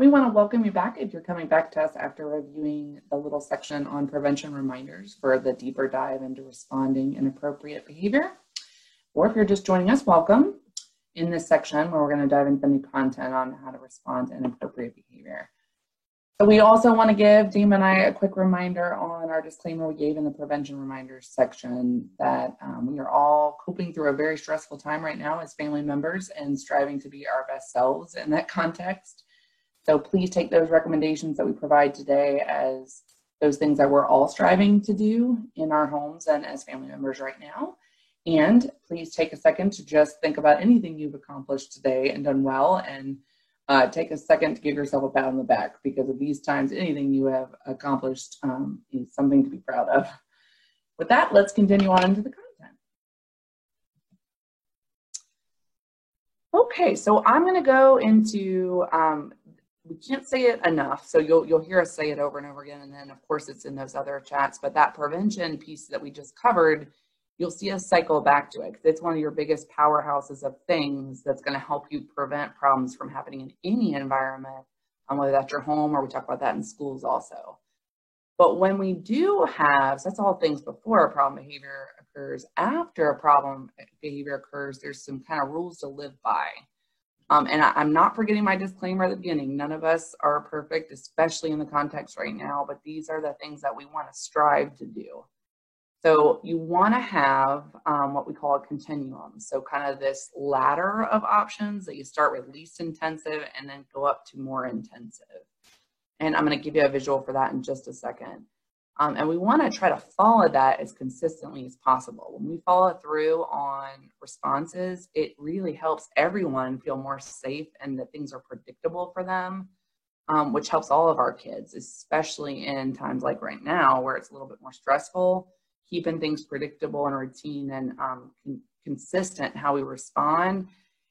We want to welcome you back if you're coming back to us after reviewing the little section on prevention reminders for the deeper dive into responding inappropriate behavior. Or if you're just joining us, welcome in this section where we're going to dive into new content on how to respond to inappropriate behavior. So we also want to give Dame and I a quick reminder on our disclaimer we gave in the prevention reminders section that we are all coping through a very stressful time right now as family members and striving to be our best selves in that context. So please take those recommendations that we provide today as those things that we're all striving to do in our homes and as family members right now. And please take a second to just think about anything you've accomplished today and done well, and take a second to give yourself a pat on the back, because of these times, anything you have accomplished is something to be proud of. With that, let's continue on into the content. Okay, so I'm going to go into we can't say it enough, so you'll hear us say it over and over again, and then of course it's in those other chats, but that prevention piece that we just covered, you'll see us cycle back to it, because it's one of your biggest powerhouses of things that's going to help you prevent problems from happening in any environment, whether that's your home or we talk about that in schools also. But when we do have, so that's all things before a problem behavior occurs. After a problem behavior occurs, there's some kind of rules to live by. And I'm not forgetting my disclaimer at the beginning. None of us are perfect, especially in the context right now, but these are the things that we want to strive to do. So you want to have what we call a continuum. So kind of this ladder of options that you start with least intensive and then go up to more intensive. And I'm going to give you a visual for that in just a second. And we want to try to follow that as consistently as possible. When we follow through on responses, it really helps everyone feel more safe and that things are predictable for them, which helps all of our kids, especially in times like right now where it's a little bit more stressful. Keeping things predictable and routine and consistent how we respond,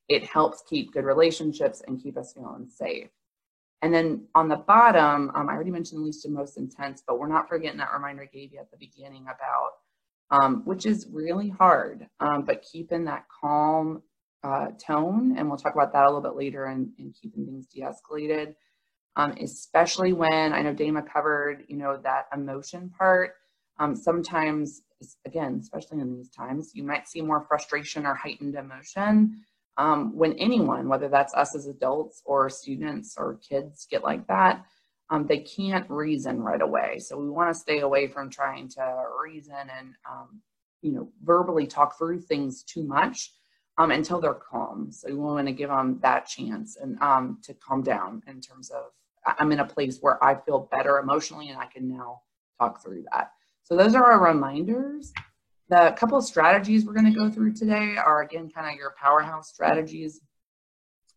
it helps keep good relationships and keep us feeling safe. And then on the bottom, I already mentioned least and most intense, but we're not forgetting that reminder I gave you at the beginning about, which is really hard, but keeping that calm tone, and we'll talk about that a little bit later, and keeping things de-escalated, especially when, I know Dama covered, that emotion part. Sometimes, again, especially in these times, you might see more frustration or heightened emotion when anyone, whether that's us as adults or students or kids, get like that. They can't reason right away. So we want to stay away from trying to reason and, verbally talk through things too much until they're calm. So we want to give them that chance and to calm down in terms of, I'm in a place where I feel better emotionally and I can now talk through that. So those are our reminders. The couple of strategies we're going to go through today are, again, kind of your powerhouse strategies.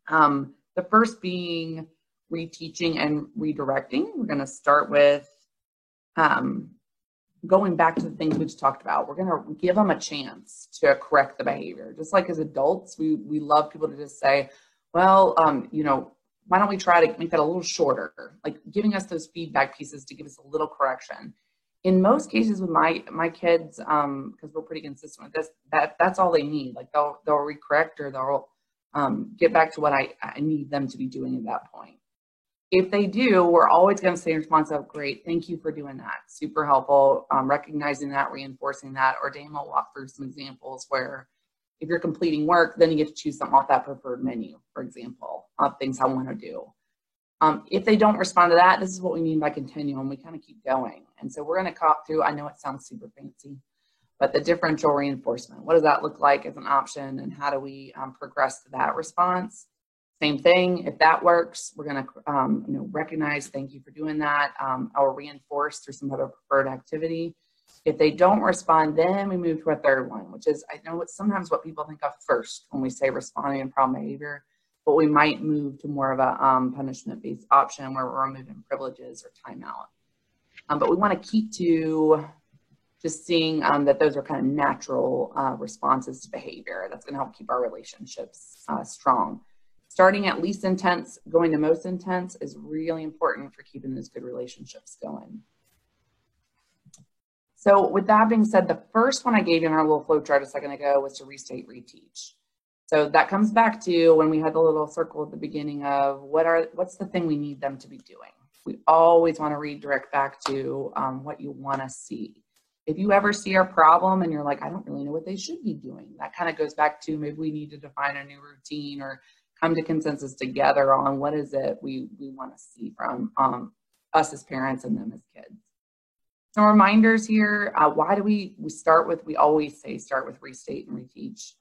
The first being reteaching and redirecting. We're going to start with going back to the things we just talked about. We're going to give them a chance to correct the behavior. Just like as adults, we love people to just say, well, why don't we try to make that a little shorter? Like giving us those feedback pieces to give us a little correction. In most cases with my kids, because we're pretty consistent with this, that's all they need. Like they'll recorrect or they'll get back to what I need them to be doing at that point. If they do, we're always going to say in response of, great, thank you for doing that. Super helpful, recognizing that, reinforcing that, or Dame will walk through some examples where if you're completing work, then you get to choose something off that preferred menu, for example, of things I want to do. If they don't respond to that, this is what we mean by continuum. We kind of keep going. And so we're going to talk through, I know it sounds super fancy, but the differential reinforcement. What does that look like as an option, and how do we progress to that response? Same thing, if that works, we're going to recognize, thank you for doing that, or reinforce through some other preferred activity. If they don't respond, then we move to a third one, which is, I know it's sometimes what people think of first when we say responding in problem behavior, but we might move to more of a punishment-based option where we're removing privileges or timeout. But we want to keep to just seeing that those are kind of natural responses to behavior. That's going to help keep our relationships strong. Starting at least intense, going to most intense is really important for keeping those good relationships going. So with that being said, the first one I gave you in our little flow chart a second ago was to restate, reteach. So that comes back to when we had the little circle at the beginning of what's the thing we need them to be doing. We always want to redirect back to what you want to see. If you ever see a problem and you're like, I don't really know what they should be doing, that kind of goes back to maybe we need to define a new routine or come to consensus together on what is it we want to see from us as parents and them as kids. Some reminders here. Why do we start with, we always say start with restate and reteach.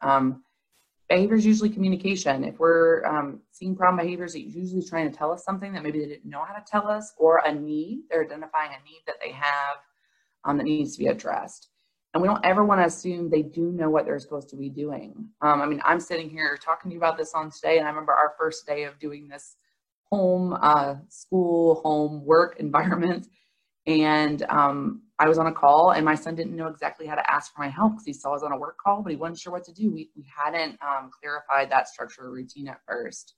Behavior is usually communication. If we're seeing problem behaviors, it's usually trying to tell us something that maybe they didn't know how to tell us, or a need. They're identifying a need that they have that needs to be addressed. And we don't ever want to assume they do know what they're supposed to be doing. I mean, I'm sitting here talking to you about this on today, and I remember our first day of doing this home school, home work environment. And I was on a call, and my son didn't know exactly how to ask for my help because he saw I was on a work call, but he wasn't sure what to do. We hadn't clarified that structure or routine at first,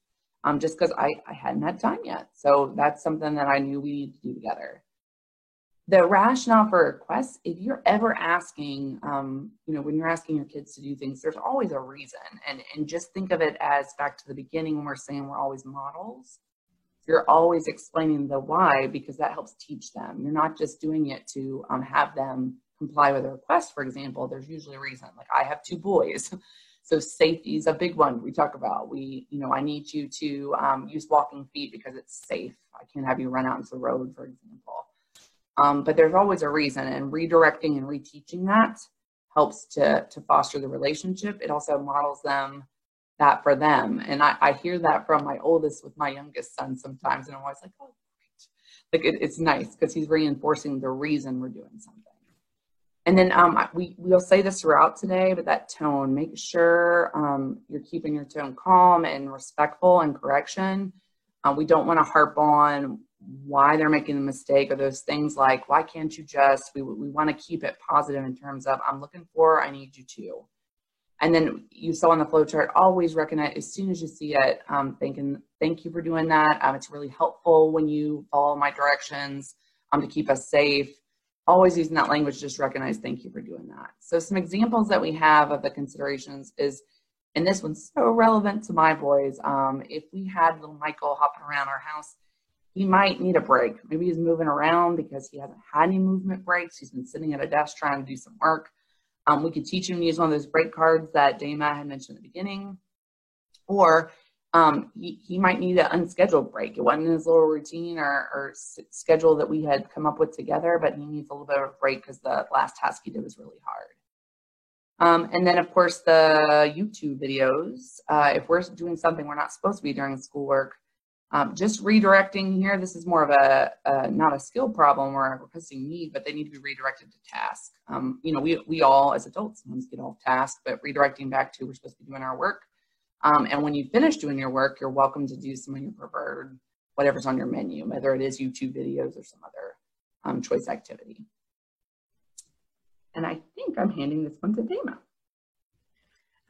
just because I hadn't had time yet. So that's something that I knew we needed to do together. The rationale for requests, if you're ever asking, when you're asking your kids to do things, there's always a reason. And just think of it as back to the beginning when we're saying we're always models. You're always explaining the why, because that helps teach them. You're not just doing it to have them comply with a request, for example. There's usually a reason. Like, I have 2 boys, so safety is a big one we talk about. I need you to use walking feet because it's safe. I can't have you run out into the road, for example. But there's always a reason, and redirecting and reteaching that helps to foster the relationship. It also models them that for them. And I hear that from my oldest with my youngest son sometimes, and I'm always like, oh, great. Like it's nice because he's reinforcing the reason we're doing something. And then we'll say this throughout today, but that tone, make sure you're keeping your tone calm and respectful and correction. We don't want to harp on why they're making the mistake or those things like, why can't you just, we want to keep it positive in terms of, I'm looking for, I need you to. And then you saw on the flow chart, always recognize as soon as you see it, thinking, thank you for doing that. It's really helpful when you follow my directions to keep us safe. Always using that language, just recognize, thank you for doing that. So some examples that we have of the considerations is, and this one's so relevant to my boys. If we had little Michael hopping around our house, he might need a break. Maybe he's moving around because he hasn't had any movement breaks. He's been sitting at a desk trying to do some work. We could teach him to use one of those break cards that Dana had mentioned at the beginning. Or he might need an unscheduled break. It wasn't his little routine or schedule that we had come up with together, but he needs a little bit of a break because the last task he did was really hard. And then, of course, the YouTube videos. If we're doing something we're not supposed to be during schoolwork, just redirecting here, this is more of a not a skill problem or a requesting need, but they need to be redirected to task. We all as adults sometimes get off task, but redirecting back to we're supposed to be doing our work. And when you finish doing your work, you're welcome to do some of your preferred, whatever's on your menu, whether it is YouTube videos or some other choice activity. And I think I'm handing this one to Dana.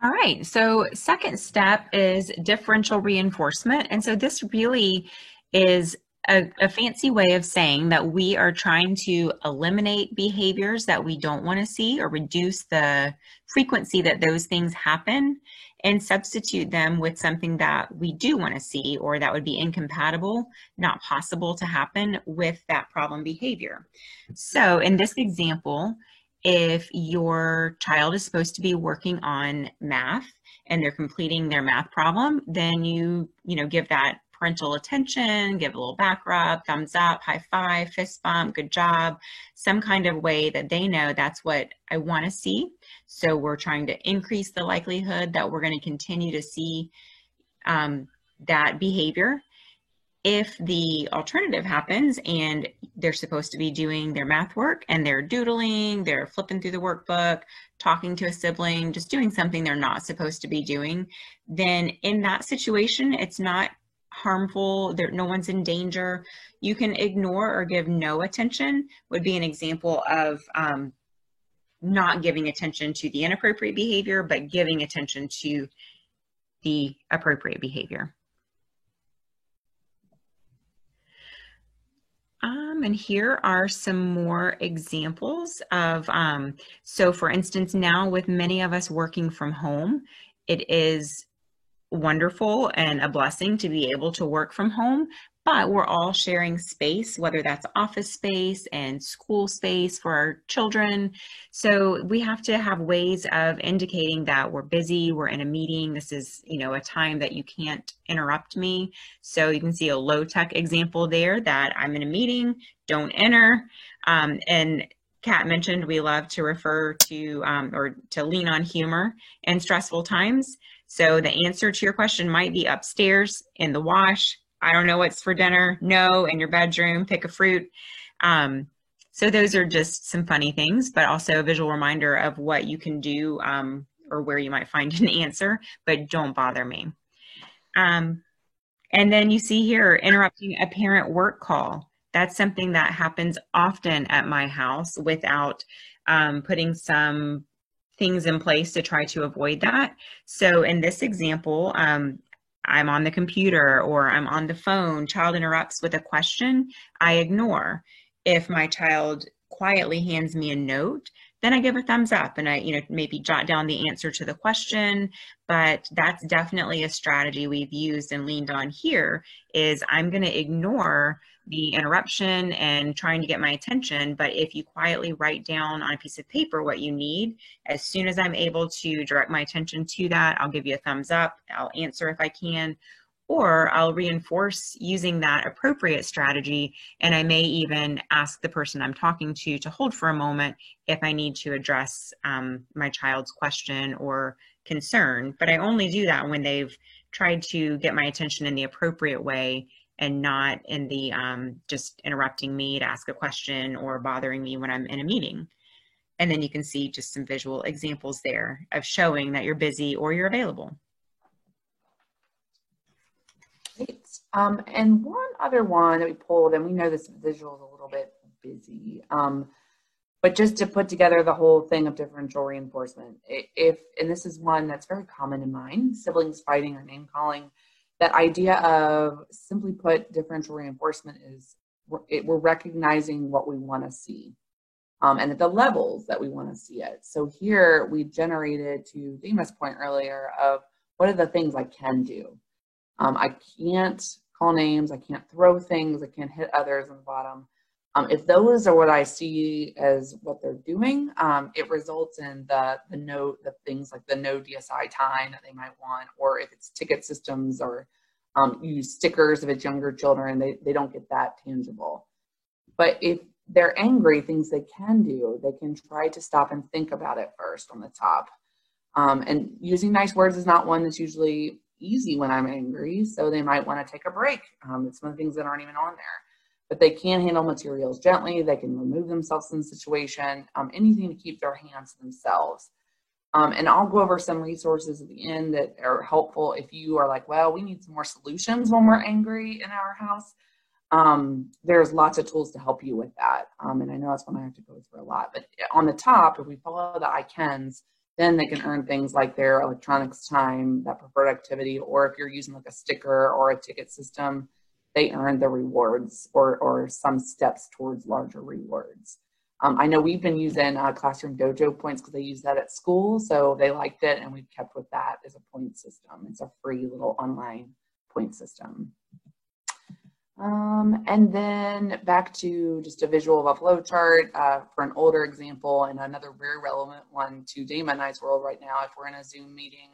All right, so second step is differential reinforcement. And so this really is a fancy way of saying that we are trying to eliminate behaviors that we don't want to see or reduce the frequency that those things happen and substitute them with something that we do want to see or that would be incompatible, not possible to happen with that problem behavior. So in this example, if your child is supposed to be working on math and they're completing their math problem, then you give that parental attention, give a little back rub, thumbs up, high five, fist bump, good job, some kind of way that they know that's what I want to see. So we're trying to increase the likelihood that we're going to continue to see that behavior. If the alternative happens and they're supposed to be doing their math work and they're doodling, they're flipping through the workbook, talking to a sibling, just doing something they're not supposed to be doing, then in that situation, it's not harmful, no one's in danger. You can ignore or give no attention would be an example of not giving attention to the inappropriate behavior, but giving attention to the appropriate behavior. And here are some more examples of, so for instance, now with many of us working from home, it is wonderful and a blessing to be able to work from home, but we're all sharing space, whether that's office space and school space for our children. So we have to have ways of indicating that we're busy, we're in a meeting, this is, a time that you can't interrupt me. So you can see a low-tech example there that I'm in a meeting, don't enter. And Kat mentioned we love to refer to or to lean on humor in stressful times. So the answer to your question might be upstairs in the wash. I don't know what's for dinner. No, in your bedroom, pick a fruit. So those are just some funny things, but also a visual reminder of what you can do or where you might find an answer, but don't bother me. And then you see here, interrupting a parent work call. That's something that happens often at my house without putting some things in place to try to avoid that. So in this example, I'm on the computer or I'm on the phone, child interrupts with a question, I ignore. If my child quietly hands me a note, then I give a thumbs up and I, maybe jot down the answer to the question. But that's definitely a strategy we've used and leaned on here is I'm going to ignore the interruption and trying to get my attention. But if you quietly write down on a piece of paper what you need, as soon as I'm able to direct my attention to that, I'll give you a thumbs up. I'll answer if I can, or I'll reinforce using that appropriate strategy. And I may even ask the person I'm talking to hold for a moment if I need to address my child's question or concern. But I only do that when they've tried to get my attention in the appropriate way and not in the just interrupting me to ask a question or bothering me when I'm in a meeting. And then you can see just some visual examples there of showing that you're busy or you're available. Great. And one other one that we pulled, and we know this visual is a little bit busy, but just to put together the whole thing of differential reinforcement, and this is one that's very common in mine, siblings fighting or name calling, that idea of, simply put, differential reinforcement is we're recognizing what we want to see and at the levels that we want to see it. So here we generated, to Dima's point earlier, of what are the things I can do. I can't call names, I can't throw things, I can't hit others on the bottom. If those are what I see as what they're doing, it results in the things like the no DSI time that they might want, or if it's ticket systems or use stickers if it's younger children, they don't get that tangible. But if they're angry, things they can do, they can try to stop and think about it first on the top. And using nice words is not one that's usually easy when I'm angry, so they might want to take a break. It's one of the things that aren't even on there. But they can handle materials gently, they can remove themselves from the situation, anything to keep their hands to themselves. And I'll go over some resources at the end that are helpful if you are like, well, we need some more solutions when we're angry in our house. There's lots of tools to help you with that. And I know that's one I have to go through a lot. But on the top, if we follow the I cans, then they can earn things like their electronics time, that preferred activity, or if you're using like a sticker or a ticket system, they earn the rewards or some steps towards larger rewards. I know we've been using Classroom Dojo points because they use that at school, so they liked it, and we've kept with that as a point system. It's a free little online point system. And then back to just a visual of a flow chart for an older example, and another very relevant one to Dima and I's world right now. If we're in a Zoom meeting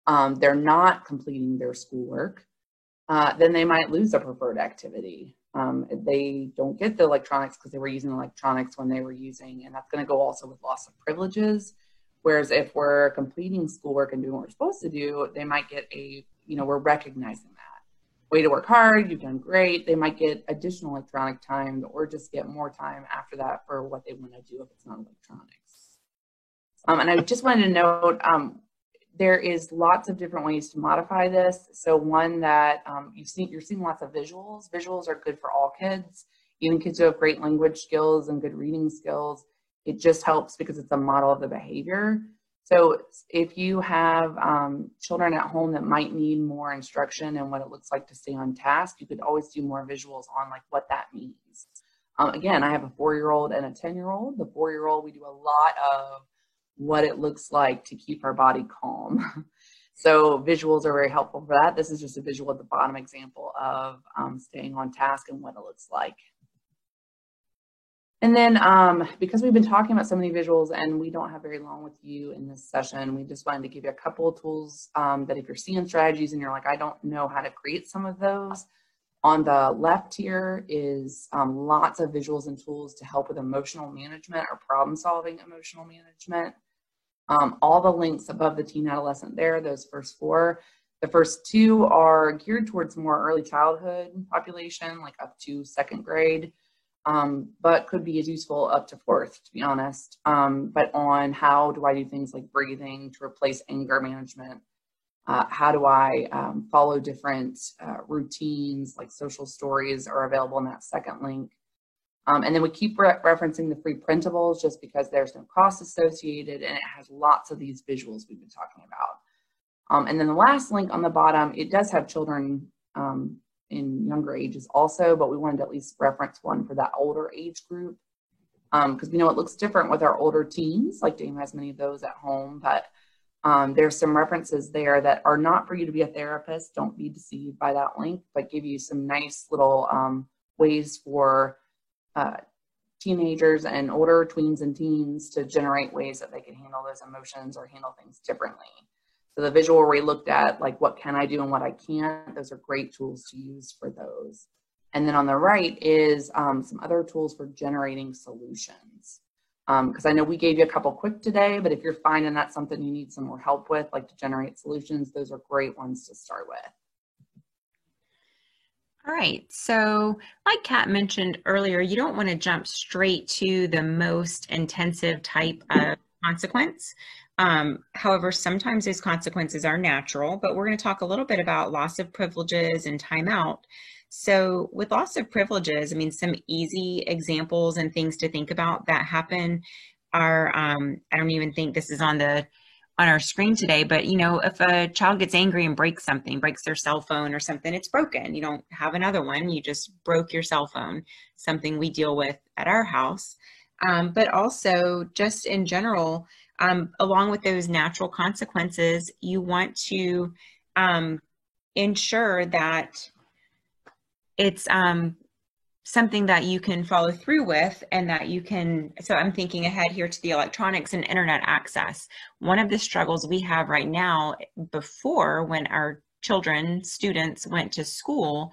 and they're not completing their schoolwork, then they might lose a preferred activity. They don't get the electronics because they were using electronics when they were using, and that's going to go also with loss of privileges. Whereas if we're completing schoolwork and doing what we're supposed to do, they might get we're recognizing that. Way to work hard, you've done great. They might get additional electronic time or just get more time after that for what they want to do if it's not electronics. And I just wanted to note, there is lots of different ways to modify this. So one that you're seeing lots of visuals. Visuals are good for all kids, even kids who have great language skills and good reading skills. It just helps because it's a model of the behavior. So if you have children at home that might need more instruction and what it looks like to stay on task, you could always do more visuals on like what that means. Again, I have a 4-year-old and a 10-year-old. The 4-year-old, we do a lot of what it looks like to keep our body calm. So visuals are very helpful for that. This is just a visual at the bottom example of staying on task and what it looks like. And then because we've been talking about so many visuals and we don't have very long with you in this session, we just wanted to give you a couple of tools that if you're seeing strategies and you're like, I don't know how to create some of those, on the left here is lots of visuals and tools to help with emotional management or problem-solving emotional management. All the links above the teen adolescent there, those first four, the first two are geared towards more early childhood population, like up to second grade, but could be as useful up to fourth, to be honest. But on how do I do things like breathing to replace anger management? How do I follow different routines, like social stories are available in that second link. And then we keep referencing the free printables just because there's no cost associated and it has lots of these visuals we've been talking about. And then the last link on the bottom, it does have children in younger ages also, but we wanted to at least reference one for that older age group because we know it looks different with our older teens, like Dame has many of those at home, but there's some references there that are not for you to be a therapist. Don't be deceived by that link, but give you some nice little ways for teenagers and older tweens and teens to generate ways that they can handle those emotions or handle things differently. So the visual where we looked at like what can I do and what I can't, those are great tools to use for those. And then on the right is some other tools for generating solutions. Because I know we gave you a couple quick today, but if you're finding that's something you need some more help with, like to generate solutions, those are great ones to start with. All right, so like Kat mentioned earlier, you don't want to jump straight to the most intensive type of consequence. However, sometimes those consequences are natural, but we're going to talk a little bit about loss of privileges and timeout. So with loss of privileges, I mean, some easy examples and things to think about that happen are, I don't even think this is on our screen today, but you know, if a child gets angry and breaks something, breaks their cell phone or something, it's broken. You don't have another one. You just broke your cell phone, something we deal with at our house. But also just in general, along with those natural consequences, you want to ensure that it's something that you can follow through with and that you can, so I'm thinking ahead here to the electronics and internet access. One of the struggles we have right now, before when our children, students went to school,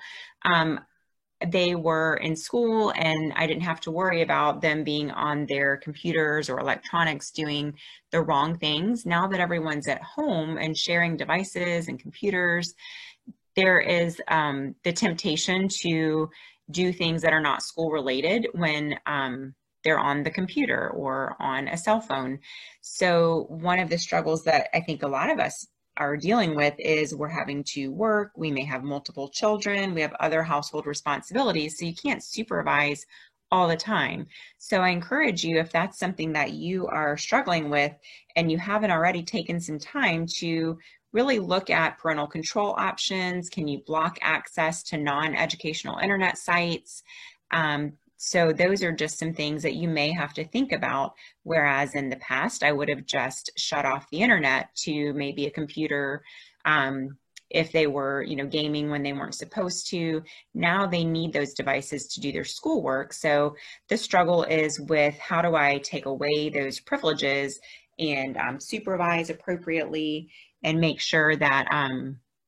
they were in school and I didn't have to worry about them being on their computers or electronics doing the wrong things. Now that everyone's at home and sharing devices and computers, there is the temptation to do things that are not school related when they're on the computer or on a cell phone. So one of the struggles that I think a lot of us are dealing with is we're having to work, we may have multiple children, we have other household responsibilities, so you can't supervise all the time. So I encourage you, if that's something that you are struggling with and you haven't already taken some time to really look at parental control options. Can you block access to non-educational internet sites? So those are just some things that you may have to think about. Whereas in the past, I would have just shut off the internet to maybe a computer if they were, you know, gaming when they weren't supposed to. Now they need those devices to do their schoolwork. So the struggle is with how do I take away those privileges and supervise appropriately and make sure that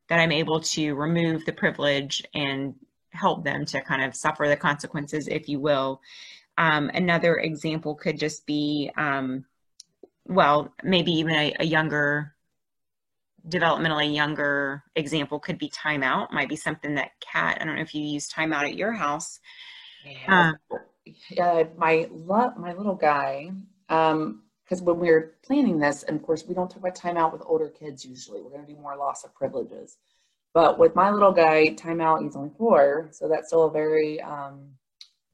that I'm able to remove the privilege and help them to kind of suffer the consequences, if you will. Another example could just be, well, maybe even a younger, developmentally younger example could be timeout. Might be something that Kat, I don't know if you use timeout at your house. Yeah, my little guy, because when we were planning this, and of course we don't talk about timeout with older kids usually, we're going to do more loss of privileges. But with my little guy, timeout, he's only 4, so that's still a very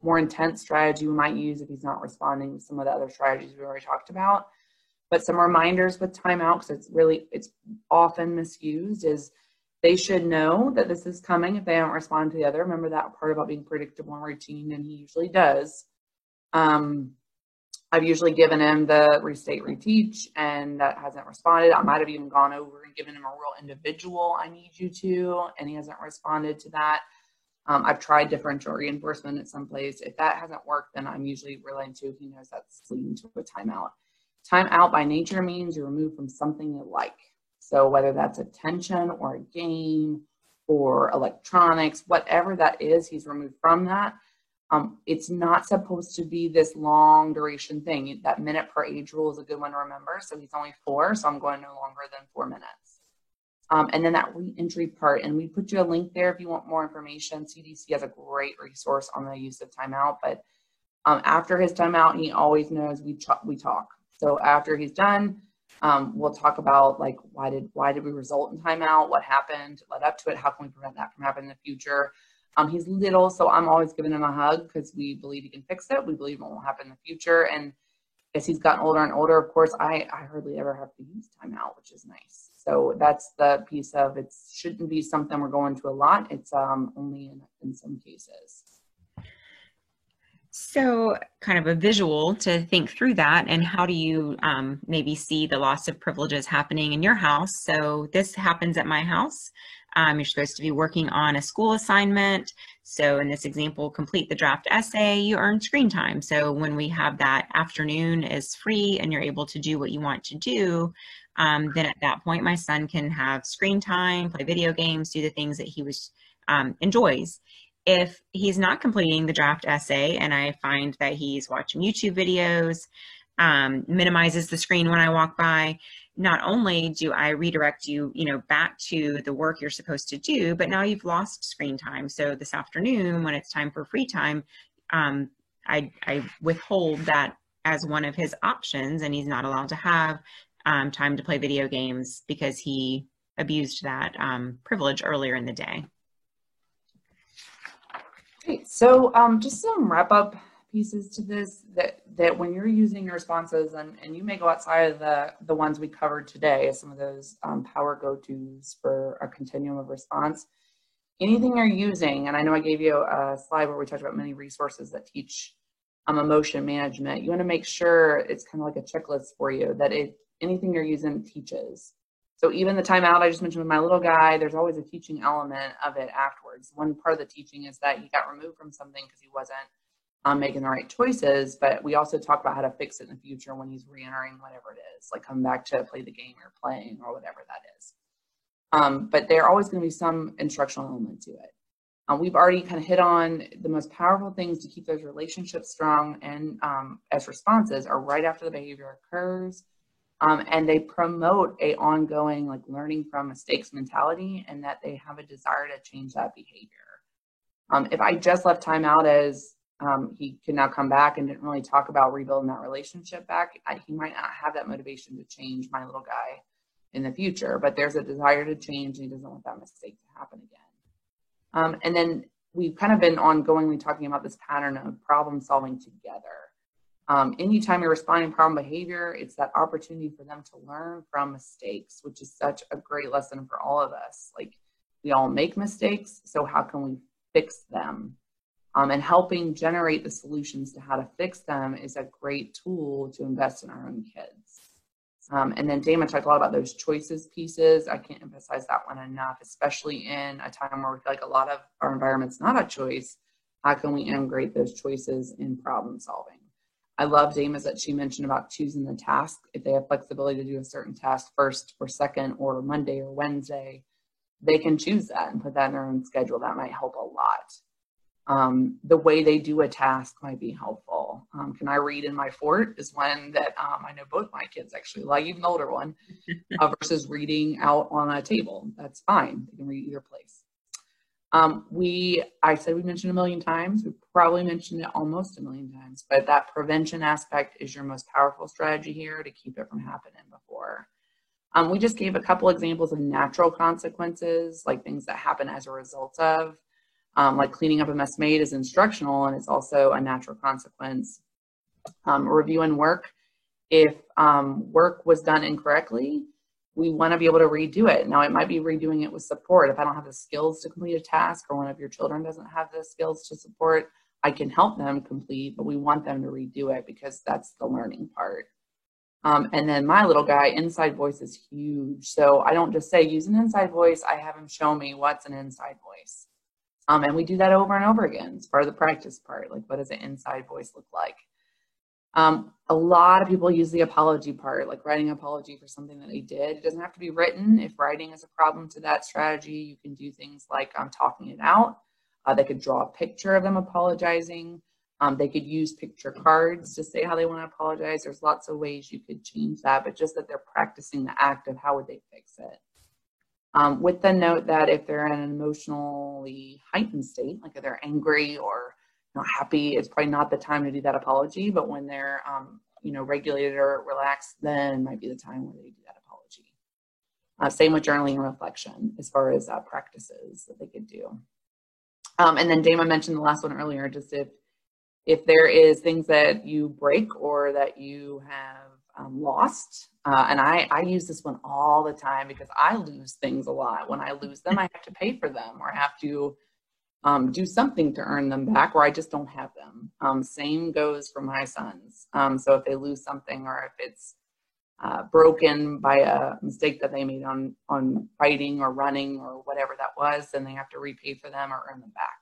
more intense strategy we might use if he's not responding to some of the other strategies we already talked about. But some reminders with timeout, because it's often misused, is they should know that this is coming if they don't respond to the other. Remember that part about being predictable and routine, and he usually does. I've usually given him the restate, reteach, and that hasn't responded. I might have even gone over and given him a real individual, I need you to, and he hasn't responded to that. I've tried differential reinforcement at some place. If that hasn't worked, then I'm usually relaying to, he knows that's leading to a timeout. Timeout by nature means you're removed from something you like. So whether that's attention or a game or electronics, whatever that is, he's removed from that. It's not supposed to be this long duration thing. That minute per age rule is a good one to remember. So he's only 4, so I'm going no longer than 4 minutes. And then that re-entry part, and we put you a link there if you want more information. CDC has a great resource on the use of timeout, but after his timeout, he always knows we talk. So after he's done, we'll talk about like, why did we result in timeout? What happened led up to it? How can we prevent that from happening in the future? He's little, so I'm always giving him a hug because we believe he can fix it. We believe it won't happen in the future. And as he's gotten older and older, of course, I hardly ever have to use timeout, which is nice. So that's the piece of it. Shouldn't be something we're going to a lot. It's only in some cases. So kind of a visual to think through that, and how do you maybe see the loss of privileges happening in your house? So this happens at my house. You're supposed to be working on a school assignment. So in this example, complete the draft essay, you earn screen time. So when we have that afternoon is free and you're able to do what you want to do, then at that point, my son can have screen time, play video games, do the things that he enjoys. If he's not completing the draft essay and I find that he's watching YouTube videos, minimizes the screen when I walk by, not only do I redirect you, back to the work you're supposed to do, but now you've lost screen time. So this afternoon, when it's time for free time, I withhold that as one of his options, and he's not allowed to have time to play video games because he abused that privilege earlier in the day. Great. So just some wrap up pieces to this, that when you're using your responses, and you may go outside of the ones we covered today, some of those power go-tos for a continuum of response, anything you're using, and I know I gave you a slide where we talked about many resources that teach emotion management, you want to make sure it's kind of like a checklist for you, that anything you're using teaches. So even the timeout I just mentioned with my little guy, there's always a teaching element of it afterwards. One part of the teaching is that he got removed from something because he wasn't making the right choices, but we also talk about how to fix it in the future when he's re-entering whatever it is, like coming back to play the game you're playing or whatever that is. But there are always going to be some instructional element to it. We've already kind of hit on the most powerful things to keep those relationships strong and as responses are right after the behavior occurs. And they promote a ongoing like learning from mistakes mentality, and that they have a desire to change that behavior. If I just left time out as he can now come back and didn't really talk about rebuilding that relationship back, he might not have that motivation to change my little guy in the future, but there's a desire to change and he doesn't want that mistake to happen again. And then we've kind of been ongoingly talking about this pattern of problem solving together. Anytime you're responding to problem behavior, it's that opportunity for them to learn from mistakes, which is such a great lesson for all of us. Like, we all make mistakes, so how can we fix them? And helping generate the solutions to how to fix them is a great tool to invest in our own kids. And then Damon talked a lot about those choices pieces. I can't emphasize that one enough, especially in a time where we feel like a lot of our environment's not a choice. How can we integrate those choices in problem solving? I love Dama's that she mentioned about choosing the task. If they have flexibility to do a certain task first or second or Monday or Wednesday, they can choose that and put that in their own schedule. That might help a lot. The way they do a task might be helpful. Can I read in my fort is one that I know both my kids actually like, even the older one, versus reading out on a table. That's fine. They can read either place. I said we mentioned a million times. We probably mentioned it almost a million times, but that prevention aspect is your most powerful strategy here to keep it from happening before. We just gave a couple examples of natural consequences, like things that happen as a result of, like cleaning up a mess made is instructional and it's also a natural consequence. Reviewing work. If work was done incorrectly, we want to be able to redo it. Now, it might be redoing it with support. If I don't have the skills to complete a task or one of your children doesn't have the skills to support, I can help them complete, but we want them to redo it because that's the learning part. And then my little guy, inside voice is huge. So I don't just say use an inside voice. I have him show me what's an inside voice. And we do that over and over again. It's part of the practice part. Like, what does an inside voice look like? A lot of people use the apology part, like writing an apology for something that they did. It doesn't have to be written. If writing is a problem to that strategy, you can do things like talking it out. They could draw a picture of them apologizing. They could use picture cards to say how they want to apologize. There's lots of ways you could change that, but just that they're practicing the act of how would they fix it. With the note that if they're in an emotionally heightened state, like if they're angry or not happy, it's probably not the time to do that apology. But when they're, regulated or relaxed, then might be the time where they do that apology. Same with journaling and reflection as far as practices that they could do. And then Dama mentioned the last one earlier, just if there is things that you break or that you have lost, and I use this one all the time because I lose things a lot. When I lose them, I have to pay for them or have to do something to earn them back, or I just don't have them. Same goes for my sons. So if they lose something or if it's broken by a mistake that they made on fighting or running or whatever that was, then they have to repay for them or earn them back.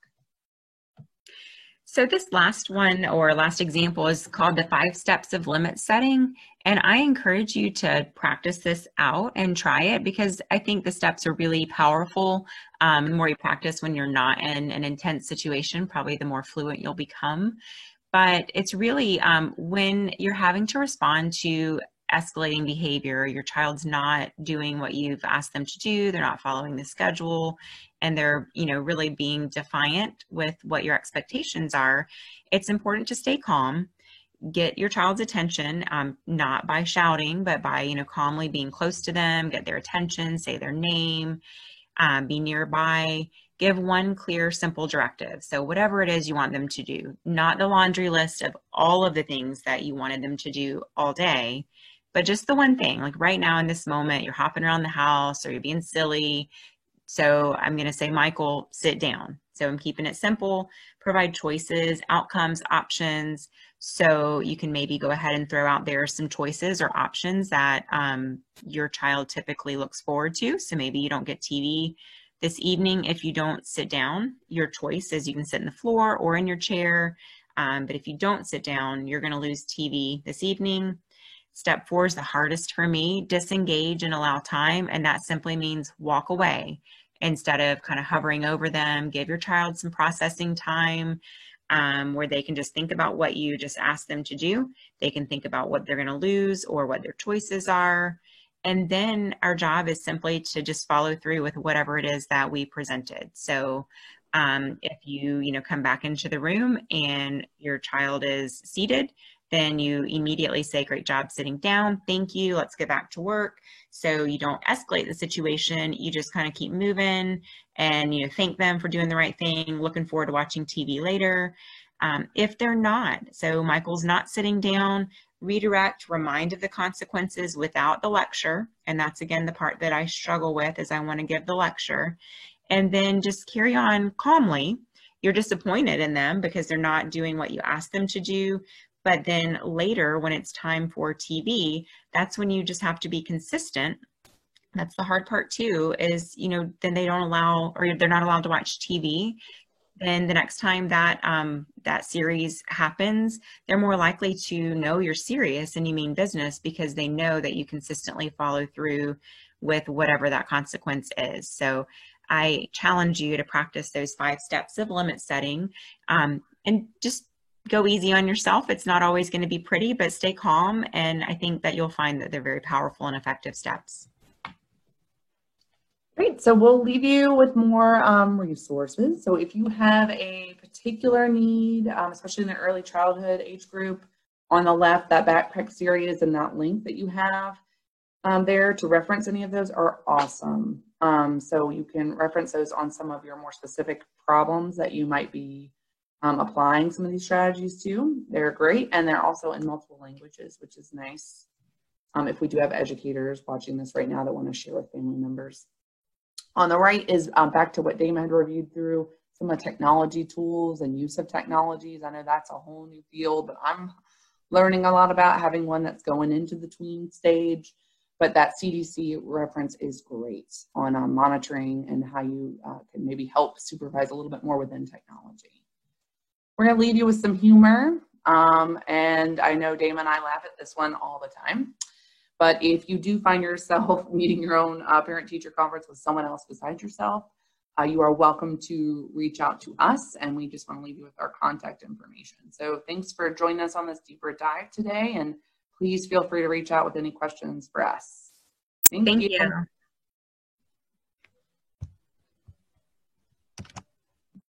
So this last one or last example is called the 5 steps of limit setting. And I encourage you to practice this out and try it because I think the steps are really powerful. The more you practice when you're not in an intense situation, probably the more fluent you'll become. But it's really when you're having to respond to escalating behavior, your child's not doing what you've asked them to do, they're not following the schedule, and they're, really being defiant with what your expectations are, it's important to stay calm, get your child's attention, not by shouting, but by, calmly being close to them, get their attention, say their name, be nearby, give one clear, simple directive. So whatever it is you want them to do, not the laundry list of all of the things that you wanted them to do all day, but just the one thing. Like right now in this moment, you're hopping around the house or you're being silly. So I'm going to say, Michael, sit down. So I'm keeping it simple, provide choices, outcomes, options. So you can maybe go ahead and throw out there some choices or options that your child typically looks forward to. So maybe you don't get TV this evening if you don't sit down. Your choice is you can sit in the floor or in your chair. But if you don't sit down, you're going to lose TV this evening. Step 4 is the hardest for me. Disengage and allow time. And that simply means walk away instead of kind of hovering over them. Give your child some processing time where they can just think about what you just asked them to do. They can think about what they're going to lose or what their choices are. And then our job is simply to just follow through with whatever it is that we presented. So if you come back into the room and your child is seated, then you immediately say, great job sitting down. Thank you. Let's get back to work. So you don't escalate the situation. You just kind of keep moving and, thank them for doing the right thing. Looking forward to watching TV later. If they're not, so Michael's not sitting down, redirect, remind of the consequences without the lecture. And that's, again, the part that I struggle with is I want to give the lecture. And then just carry on calmly. You're disappointed in them because they're not doing what you asked them to do. But then later, when it's time for TV, that's when you just have to be consistent. That's the hard part too, is, then they don't allow, or they're not allowed to watch TV. Then the next time that that series happens, they're more likely to know you're serious and you mean business because they know that you consistently follow through with whatever that consequence is. So I challenge you to practice those 5 steps of limit setting and just go easy on yourself. It's not always going to be pretty, but stay calm. And I think that you'll find that they're very powerful and effective steps. Great. So we'll leave you with more resources. So if you have a particular need, especially in the early childhood age group, on the left, that backpack series and that link that you have there to reference any of those are awesome. So you can reference those on some of your more specific problems that you might be applying some of these strategies to. They're great, and they're also in multiple languages, which is nice if we do have educators watching this right now that want to share with family members. On the right is back to what Dama had reviewed through, some of the technology tools and use of technologies. I know that's a whole new field, but I'm learning a lot about having one that's going into the tween stage. But that CDC reference is great on monitoring and how you can maybe help supervise a little bit more within technology. We're going to leave you with some humor. And I know Dama and I laugh at this one all the time. But if you do find yourself meeting your own parent-teacher conference with someone else besides yourself, you are welcome to reach out to us, and we just want to leave you with our contact information. So thanks for joining us on this deeper dive today, and please feel free to reach out with any questions for us. Thank you.